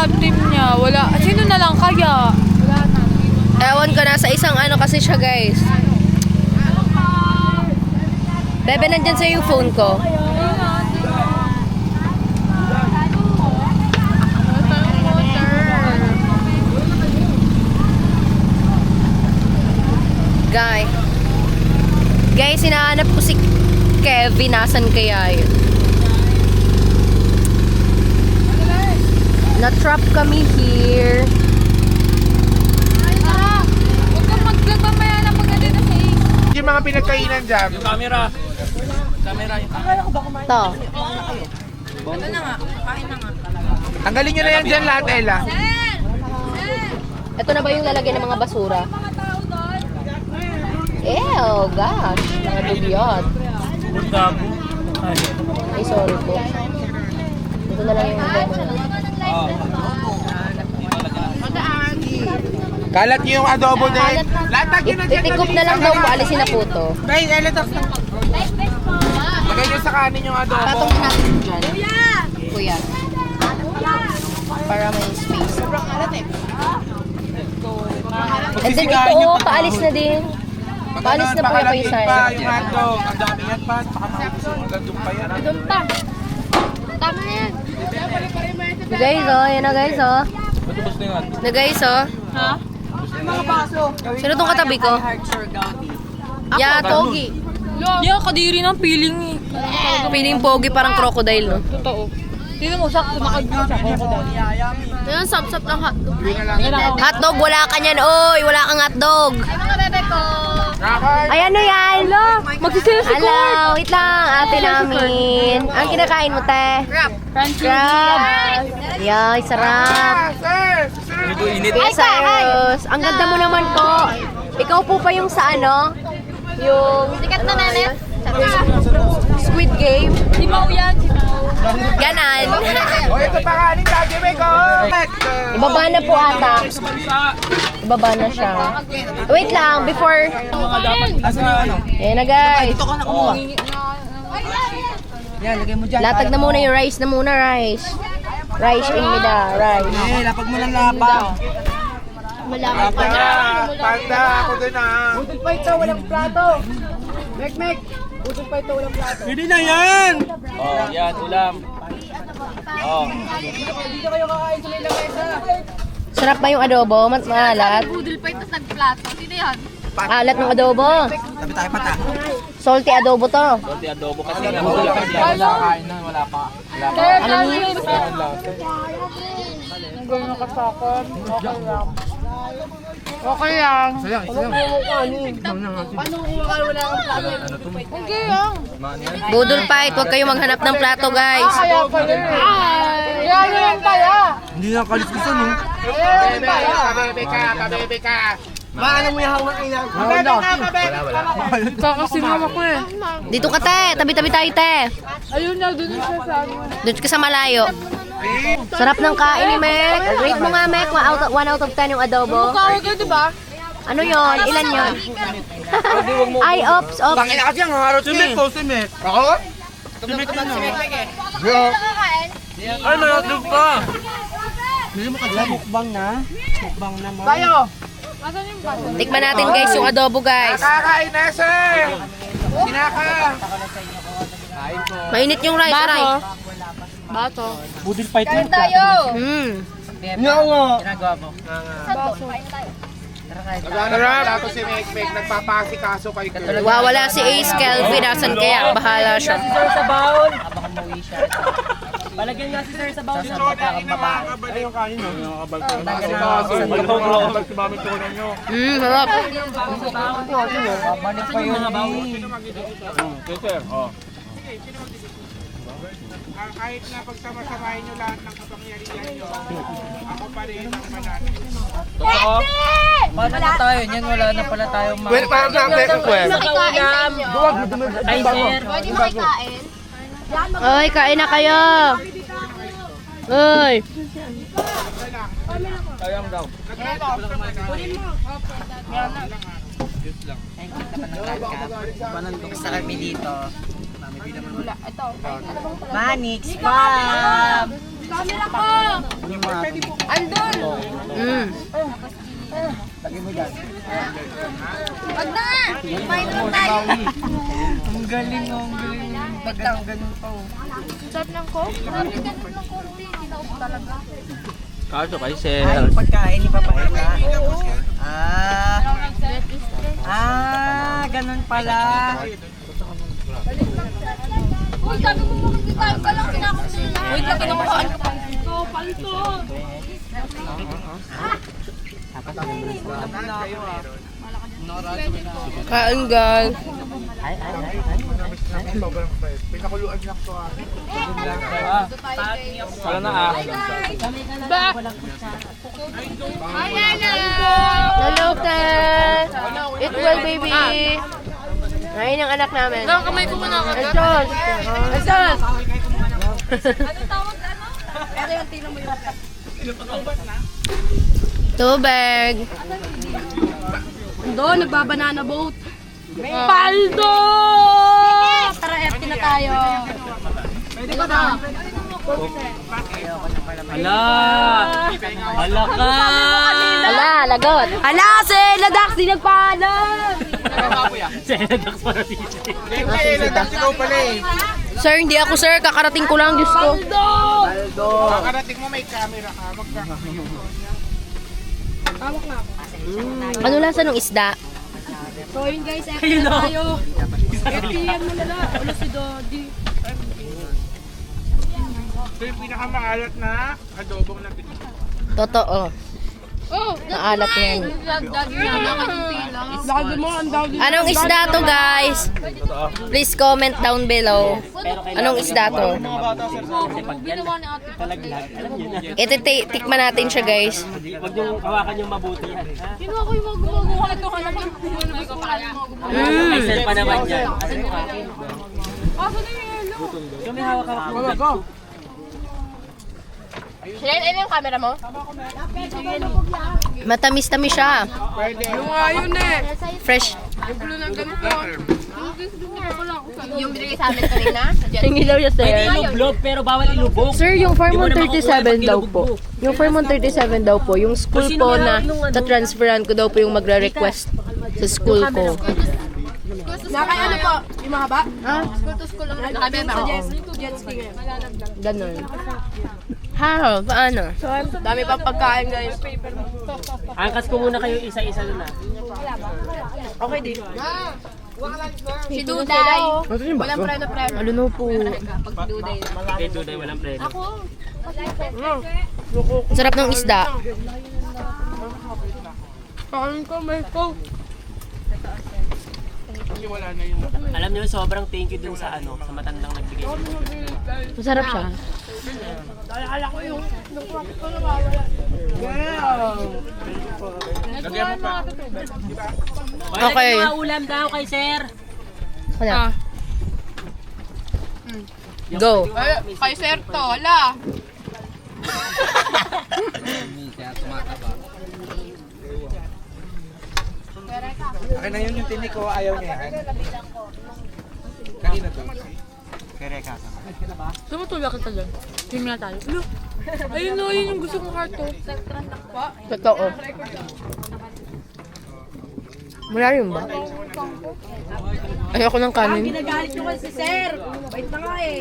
love team niya. Wala. Sino na lang kaya? Wala na. Ewan ko, nasa isang ano kasi siya, guys. Bebe, nandyan sa'yo yung phone ko. Guys, hinahanap ko si Kevin. Nasaan kaya yun? Na-trap kami here. Huwag kang maglagamaya na pagkali na sa iyo. Yung mga pinagkainan dyan. Yung camera. Camera yung To. Ano na nga? Kain na nga. Tanggalin nyo na yan dyan lahat, Ella. Ito na ba yung lalagyan ng mga basura? Ew, gosh. Mga dugyot. Gago. Ay, sorry po. Ito na lang yung Kalat nyo yung adobo din. Lahat nyo na dyan. Itikop na lang daw po. Alisin na po to. Guys, Ella, lagay nyo sa kanin yung adobo. Patong natin dyan. Kuya. Para may space. And then ito, paalis na din. Paalis na po yung paisan. Yung hotdog. Ang dami yan pa. Baka makikisuong hanggang doon pa yan. Tama na yan. Guys, oh. Yan na, guys, oh. Matubos na yun. Na, guys, oh. Ha? Sino tong katabi ko? Ya, Togi. Yeah, kadiri ng feeling eh. Piling pogi, parang crocodile, no? Totoo. Sino mo, sakto nakagulong siya. Yan, sap-sap ng hotdog. Hotdog, wala ka niyan, oy. Wala kang hotdog. Ay, ano yan? Magsisila si Hello, wait lang, ate namin. Ang kinakain mo, te? Crunchy. Crab. Yay, sarap. Ito init. Yes, ayos. Ang ganda mo naman po. Ikaw po pa yung sa ano? Yung Sikat na nanet. Squid Game. Si Mau yan. Ganan. O, ito pa kanin. Lagi may ko. Ibaba na po ata. Ibaba na siya. Wait lang, before. Asan na ano? Ayan na, guys. Ito ka na kumuha. Yan, lagay mo dyan. Latag na muna yung rice na muna, rice. Rice in mida, rice. Eh, lapag mo lang lapag. Panda. Panda. Ako din ah. Pwede na yan! Oh, yan, ulam. Oh. Sarap ba yung adobo? Maalat? Budol pa ito nagplato. Sino yan? Alat ng adobo. Tabi tayo pata. Salty adobo to. Kunti adobo kasi na wala pa siya. Wala kain na, wala pa. Wala pa. Ano niyo? Hanggang nakasakot. Okay lang. Okay lang. Sayang, sayang. Hindi lang. Budol fight, huwag kayo maghanap ng plato, guys. Kaya pala eh. Kaya nyo lang kaya. Hindi na kaliskisan, no? Pabebe ka. Pabebe ka. Pabebe ka. Maano mo yung hawak ilang? Pabebe ka. Pabebe ka. Kakasimama ko eh. Dito ka, te. Tabi-tabi tayo, te. Ayun na, dun siya sa amin. Doon ka sa malayo. Sarap ng kain ni Mek. Rate mo nga, Mek. 1 out of 10 yung adobo. Kawag ka, diba? Ano yon? Ilan yon? Ay, ops, ops. Tangina kasi ang harot si Mek. Si Mek. Ako? Si Mek na. Yo. Ay, may hotdog pa. Tayo. Asan yung baso? Tikman natin, guys, yung adobo, guys. Nakakain na sir. Sinaka. Mainit yung rice, aray. Bato. Budil fight mo. Ginagawa mo. Sarap. Tapos si Mek nagpapasikaso kay Kirk. Wawala si Ace Kelvin. Asan kaya? Bahala siya. Sa baon. Abang umuwi siya. Palagyan nga si Sir sa baon. Sa babae. Ay, yung kanin, no? Yung kabal ko. Kabal si Mami Tuna nyo. Harap. Babalik pa yun na baon. Okay, sir. Oh. Kahit na pagsama-samahin nyo lahat ng kapangyarihan nyo, ako pa rin ang manalo. Totoo? Paano na tayo? Yan, wala na pala tayong mga... Well, parang natin ang kwento. Makikain sa inyo. Ay, sir. Pwede makikain. Oy, kain na kayo. Oy. Sayang daw. Basta kami dito. Wala. Ito. Manix, Pam! Camera ko! Andun! Wag na! Kumain naman tayo. Ang galing, ang galing. Bagang ganun pa. Sarap ng coke. Sabi ganun ng konti. Kinaupo talaga. Kaso kay Sir. Ay, pagkain ni Papa Eka. Ganun pala. Uy, sabi mo makikita ka lang kinakasin na. Wait lang, kinakain ka pa. Palto. Kain, guys. Pinakuluan lang to Wala na ah. Hello, Ted. Eat well, baby. Ayun ang anak namin. Gawang kamay ko muna ako. Anton! Anton! Tubig. Doon, nagbabanana boat. Paldo! Tara, FT na tayo. Hala! Hala ka! Ala, lagot. Ala, si Ladax, di nagpaalam. Sedax para si Ikaw pala eh. Sir, hindi ako sir. Kakarating ko lang, Diyos ko. Kakarating mo may camera ka. Ano lasa ng isda? So yun guys, FT na tayo. FTM mo na lang. Ulo si Dodi. Ito yung pinakamaalat na adobong na pinag. Totoo. Oh, Naalat yan. Dagi na Dagi mo, ang dagi. Anong isda to, guys? Please comment down below. Anong isda to? Ginawa ni ate. talaglag. Alam niyo na. Tikman natin siya, guys. Huwag niyong hawakan yung mabuti yan. Ha? Sino ako yung magmagawa ito? Hanap yung hindi ko kaya May sell pa naman yan. Aso na yung yelo. Kami hawak-hawak mo. Shane, ano yung camera mo? Matamis-tamis siya. Yung nga yun eh. Fresh. Yung blue ng ganito. Yung binigay sa amin kanina? Yung ilaw niya, sir. Pwede ilublob pero bawal ilubog. Sir, yung Farmon Hindi mo na 37 makukuha daw pag po. Yung Farmon 37 daw po. Yung school Sino po nga na nung ano? ta-transferan ko daw po yung magre-request sa school ko. Naka ano po? Yung mahaba? Ah, School to school lang. Nakabenta ko. Jet ski ngayon. ganun. How? Paano? Dami pang pagkain guys. Angkas ko muna kayo isa-isa na. Okay din. Si Duday. Walang preno preno. Aluno po. Kay Duday walang preno. Ang sarap ng isda. Kain ko, may coke. Kasi wala na yun. Alam niyo sobrang thank you dun sa ano, sa matandang nagbigay. Masarap siya. Lagyan mo pa. Okay. Mga ulam daw kay sir. Wala. Go. Kay Sir to, hala. Akin na yun yung tinik ko. Ayaw niya yan. Kanina to. Kereka. Sumutulak kita dyan. Team na tayo. Ano? Ayun no, yun yung gusto kong heart to. Totoo. Wala rin ba? Ayoko ng kanin. Ginagalit nyo kasi Sir. Bait na nga eh.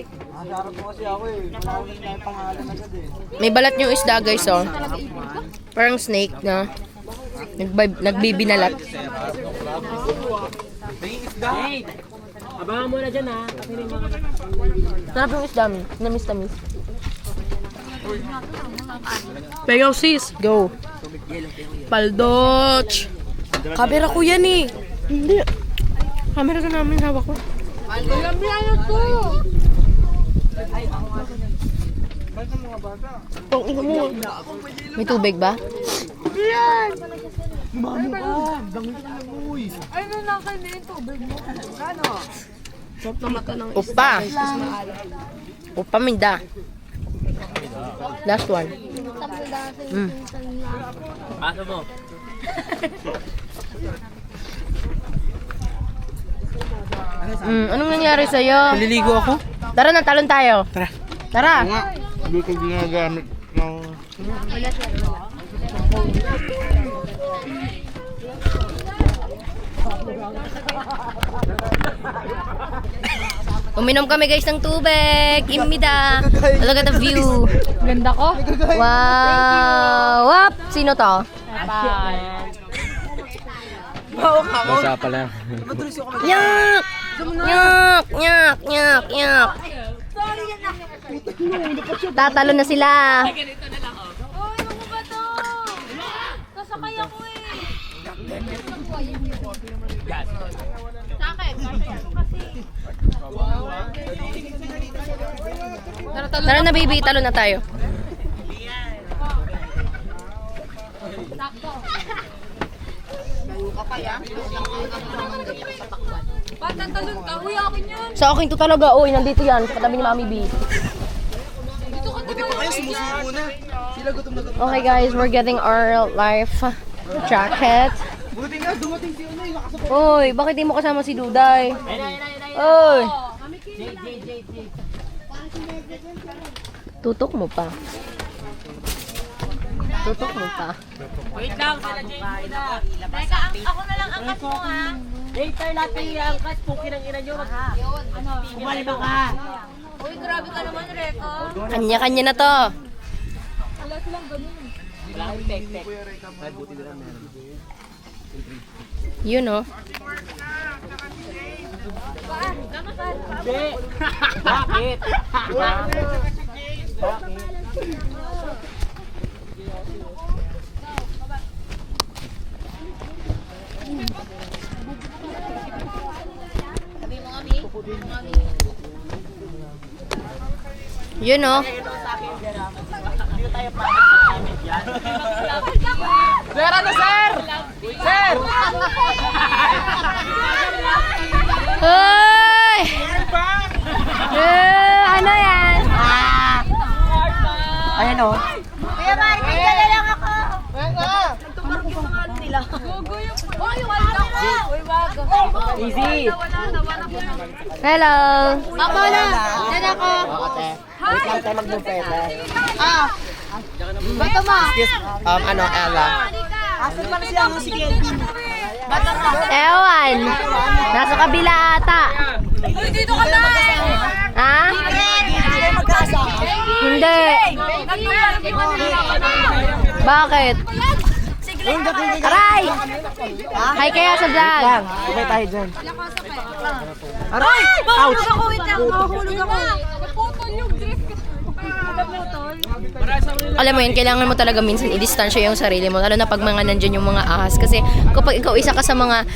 May balat yung isda, guys, oh. Parang snake na nagbibinalat. Hey! Abangan mo na dyan ha. Kapirin niyo. Sarap yung isda, mi. Namis-tamis. Pegaw sis. Go. Paldoch. Kamera ko yan, eh. Hindi. Kamera ka namin, hawak ko. Gabi ano to? Tong ino mo. May tubig ba? Ano na kayo yung tubig mo? Ano? Sarap na mata ng Upa. Upa minda. Last one. Paso mo. Anong nangyari sa'yo? Naliligo ako? Tara na, talon tayo. Tara. Tara. Hindi ko ginagamit ng... Uminom kami guys ng tubig. Imida. Look at the view. Ganda ko. Wow! Wap! Sino to? Basa pala. Yak! Yak! Yak! Yak! Yak! Tatalo na sila. Tara na baby, talo na tayo. Patatalon ka. Uy, akin yan. Sa akin to talaga, oy, nandito yan, sa katabi ni Mami B. Okay guys, we're getting our life jacket. Oy, bakit di mo kasama si Duday? Oy! Tutok mo pa. Tutok mo pa. Wait lang, sila Jay muna. Teka, ako na lang angkat mo ha. Later natin i-angkat. Pukin ang ina nyo. Ano? Kumalima ka. Uy, grabe ka naman, Reko. Kanya-kanya na to. You know. Bakit? You know. Sir, ano sir? Sir! Hoy! Ano yan? Ayan o. Kuya Marvin, dala lang ako. Nagtumurog yung mga ano nila. Gogo yung... Oh, yung ano ko. Uy, bago. Easy. Wala ko. Hello. Ako na. Dala ako. Wait lang tayo mag-pwede. Bato mo. Ano, Ella? Asan pala siya ang si Kelvin? Bato mo. Ewan. Nasa kabila ata. Uy, dito ka na. Ha? Hindi. Bakit? Aray! Hi kaya sa vlog. Sabay tayo dyan. Aray! Mahulog ako. Wait lang. Mahulog ako. Naputol yung dress ko. Naputol. Alam mo yun, kailangan mo talaga minsan i-distansya yung sarili mo, lalo na pag mga nandyan yung mga ahas. Kasi kapag ikaw isa ka sa mga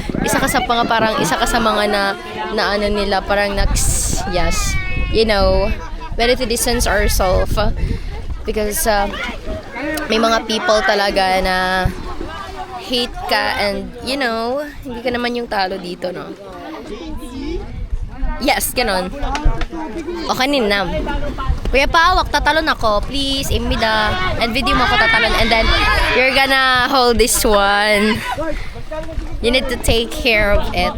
na ano nila, parang yes, you know, better to distance ourselves. Because may mga people talaga na hate ka and, you know, hindi ka naman yung talo dito, no? Yes, ganon. O kaninam. Kuya Pawak, tatalon ako. Please, imida. And video mo ako tatalon. And then, you're gonna hold this one. You need to take care of it.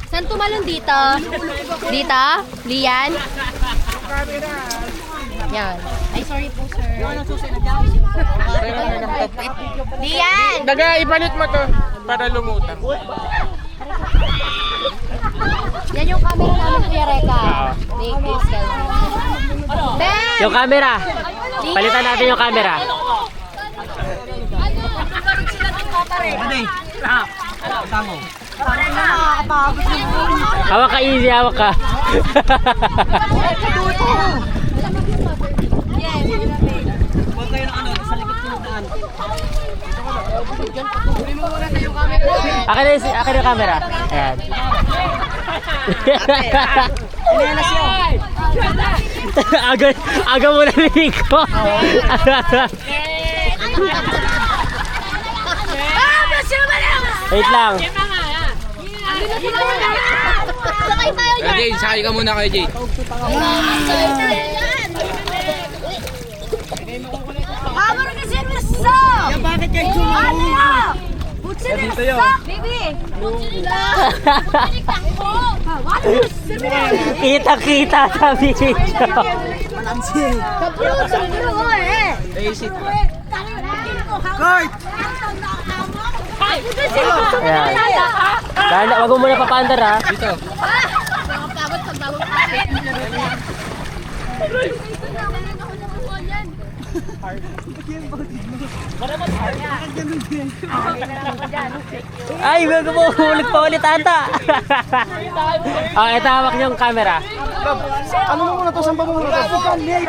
Saan tumalon dito? Dito? Lian? Yan. Ay, sorry po, sir. Lian! Daga, ipalit mo to para lumutang. Yan yung camera namin, Kuya Reka. Ni Crystal. Ben! Yung camera. Palitan natin yung camera. Hawak ka, easy. Hawak ka. Akin yung camera. Ayan. Aga mo na ko. Wait lang. Jay, sakay ka muna kay Jay. Bakit kayo sumama? Dito yun. Baby! Kita-kita sa video. Kurt! Ayan. Dahil wag mo muna papandar ha. Dito. Nakapagod pag bago Ay, wag mo ulit pa ulit ata. Ah, ito hawak niyo yung camera. Ano mo muna to? Saan ba mo muna to? Putangin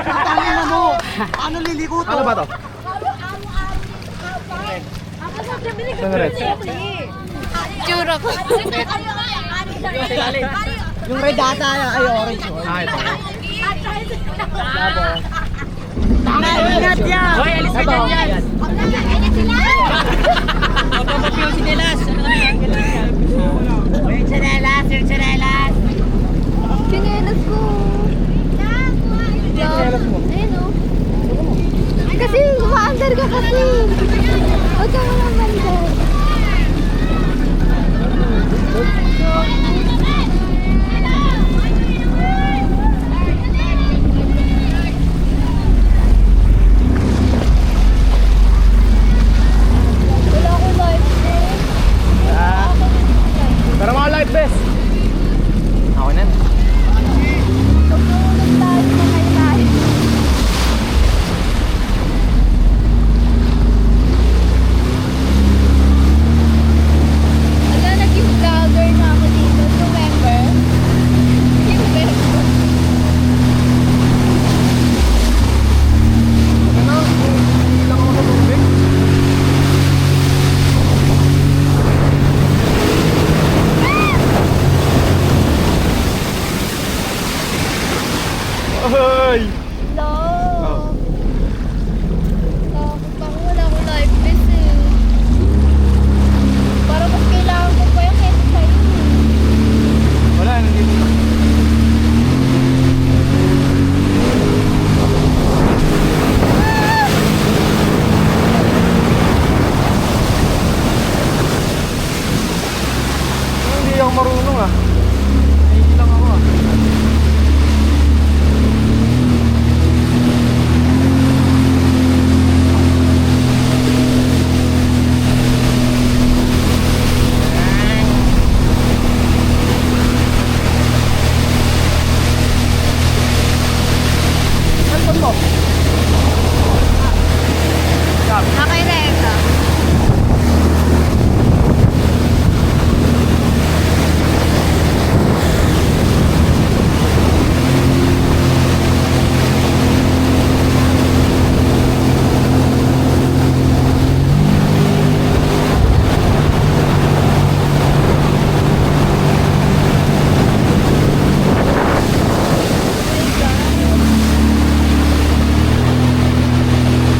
na mo. Ano liliko to? Ano ba to? Tsura ko. Yung red data ay orange. Ah, ito. Ingat yan! Hoy, alis ka dyan yan. Papapapil si Nelas. Yung chanelas! Yung chanelas! Chinelas ko. Ayun o. Kasi umaandar ka kasi. Huwag ka naman mandar. Wala ko life Pero mga life best. Ako na. Wala, naging vlogger na ako dito. Remember? Remember? Ay! No. Takot ako, wala ko life vest eh. Parang mas kailangan ko pa yung kaysa sa'yo. Wala, nandito na. Hindi ako marunong ah. Hindi lang ako ah. Okay, Reka.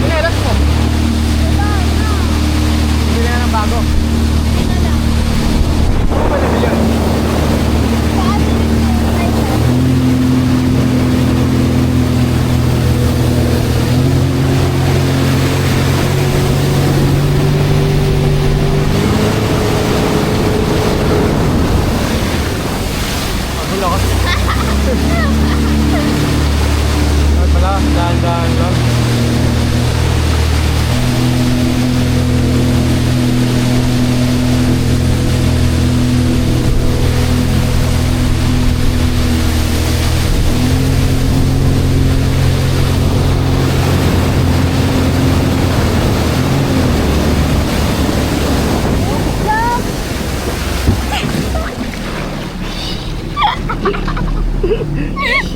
Pinelas mo. Bili na ng bago. Ano ba nabili yan? Magulo ka. Ay pala, dahan-dahan lang.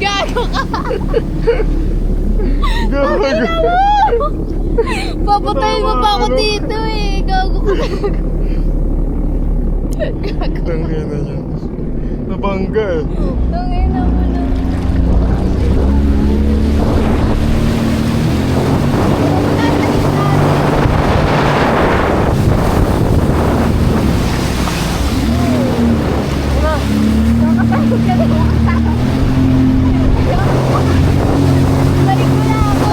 Gago ka! Gago. Papatayin mo pa ako dito eh. Gago ka. Tangina niya. Nabangga eh. Tangina mo na. Balik mo na ako.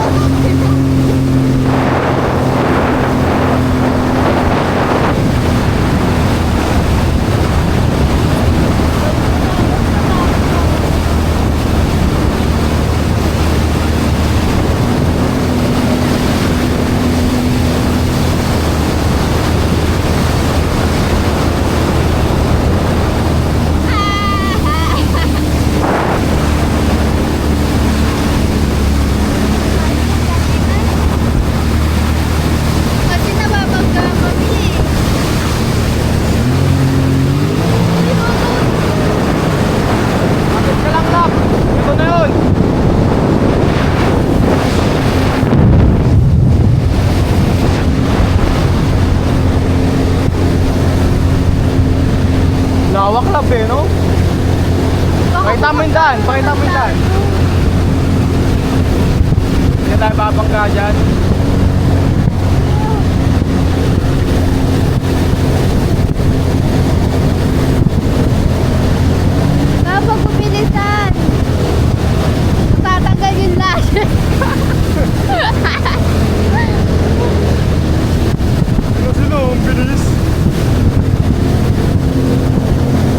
Grabe, no? Pakita mo yung daan, pakita mo yung daan. Hindi tayo babangga dyan. Kapag pumilisan, tatanggal yung lashes. Sino, ang bilis.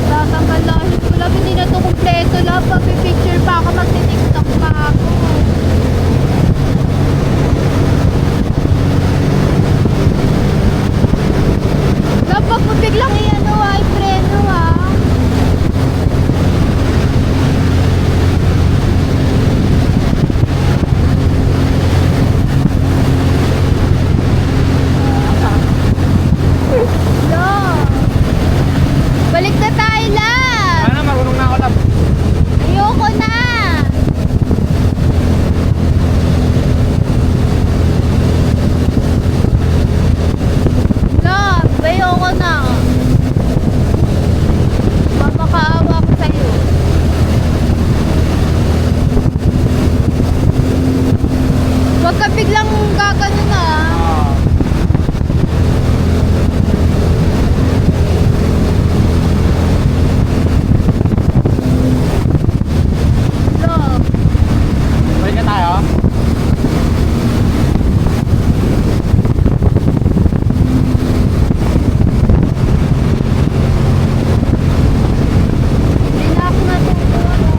Tatanggal lashes ko lang, hindi na ito kumpleto lang. Pag-picture pa ako, magti-tiktok pa ako. Kapag mo biglang i-ano ha, i-preno ha. No. Balik na tayo lang. Ano, marunong na ako lang. Ayoko na. Love, ayoko na. Mamakaawa ko sa'yo. Huwag ka biglang gagano na. Love. Balik na tayo. Hindi na ako natutulog.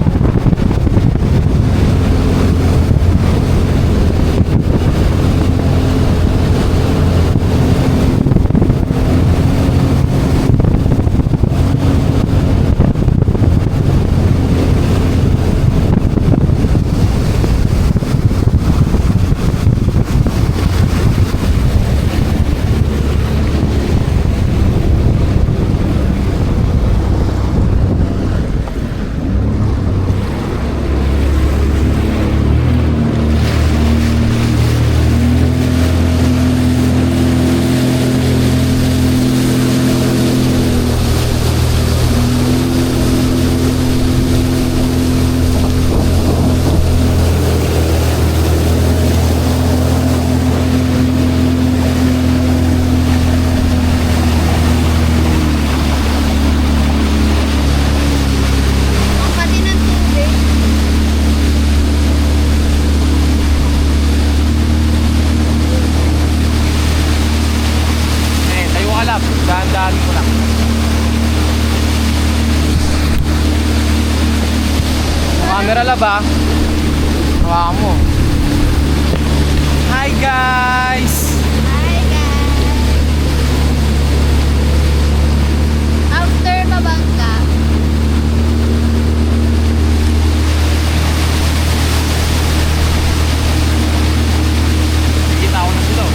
Ang pati ng tubig. Eh, tayo ka lang. Dahan-dahan mo lang. Camera lab ah. Hawakan mo. Hi guys! Hi guys! After mabangka. Kita ko na sila.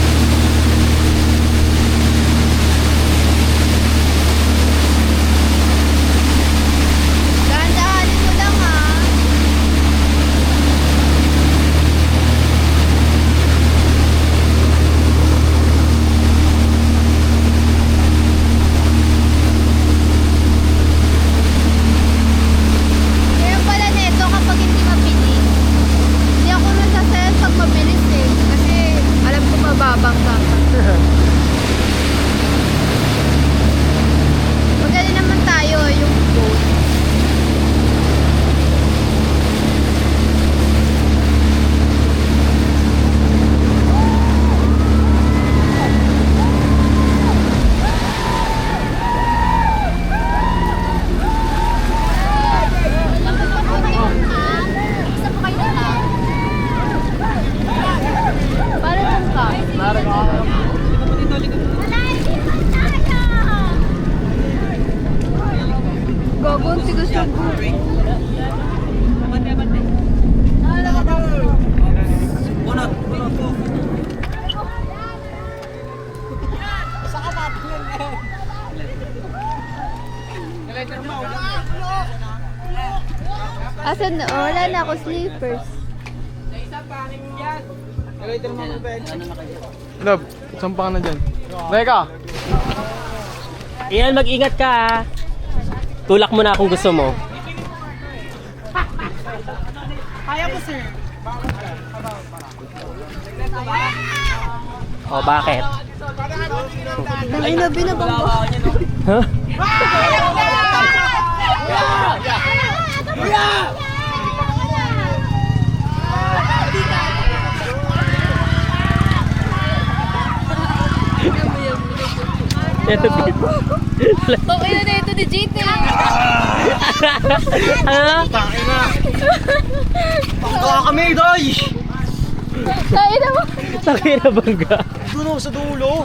Dahan-dahanin mo lang ha. Kaya pala neto kapag hindi mabilis. Hindi ako nasasayan pag mabilis eh. Kasi alam ko mababangka ka. Magaling naman tayo yung boat. Para lang ka. Gagawin si gusto ko. Asan na? Oh, wala na ako slippers. Love, sampa ka na dyan. Teka! Ian, mag-ingat ka ah. Tulak mo na kung gusto mo. Kaya ko, sir. O, bakit? Ay, na binabangga. Huh? Ito dito. Okay na ito ni JT. Ano? Bangga kami, day! Tayo na mo. Takira bangga. Doon ako sa dulo.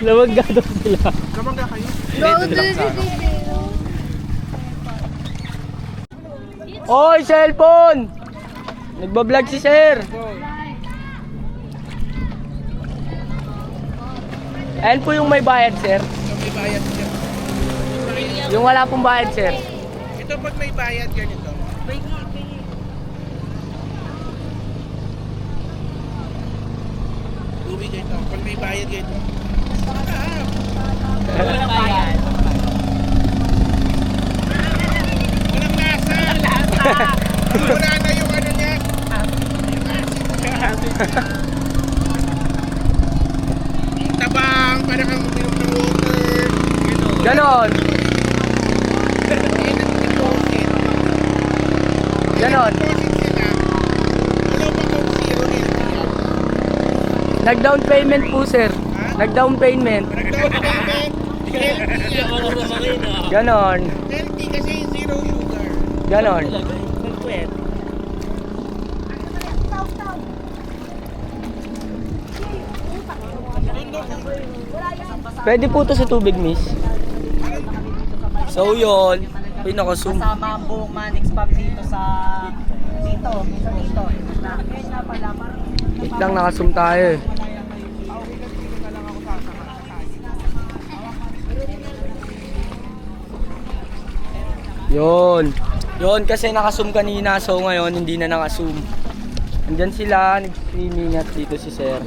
Lamangga daw sila. Kamangga kayo. Gago na ni JT. Oy, cellphone! Nagbablog si sir. Ayan po yung may bayad, sir. May bayad siya. Yung wala pong bayad, sir. Ito pag may bayad, ganito. Uwi ganito. Pag may bayad, ganito. Walang bayad. Walang lasa! Wala na yung ano niya. Yung acid. Yung tabang, para kang uminom ng water. Ganon. Ganon. Nag-down payment po, sir. Nag-down payment. Nag-down payment, healthy. Ganon. Healthy kasi zero sugar. Ganon. Pwede po to sa tubig, miss. So, yun. Ay, naka-zoom. Kasama ang buong Manix Pub dito sa... Dito. Ngayon nga pala, parang... Wait lang, naka-zoom tayo eh. Yun. Yun, kasi naka-zoom kanina. So, ngayon, hindi na naka-zoom. Andyan sila, nag-streaming at dito si sir.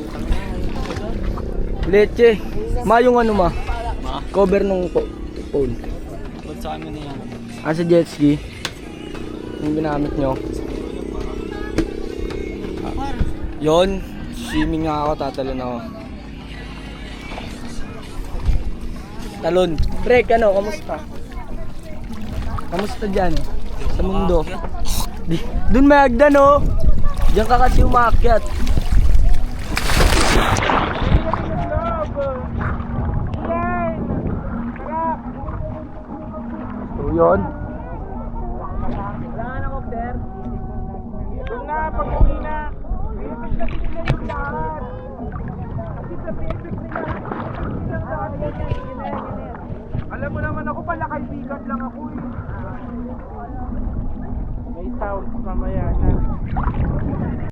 Leche. Ma, yung ano ma? Cover nung phone. Ba't sa amin na yan? Ah, sa jet ski. Yung ginamit nyo. Yon, swimming nga ako, tatalon ako. Talon. Pre, ano, kamusta? Kamusta dyan? Sa mundo? Doon may hagdan, oh. Diyan ka kasi umakyat. So, yun. Doon na, pag-uwi na. Bibig na sila yung lahat. Kasi sa bibig nila, isang lahat yan. Alam mo naman ako pala, kaibigan lang ako eh. May sounds mamaya na.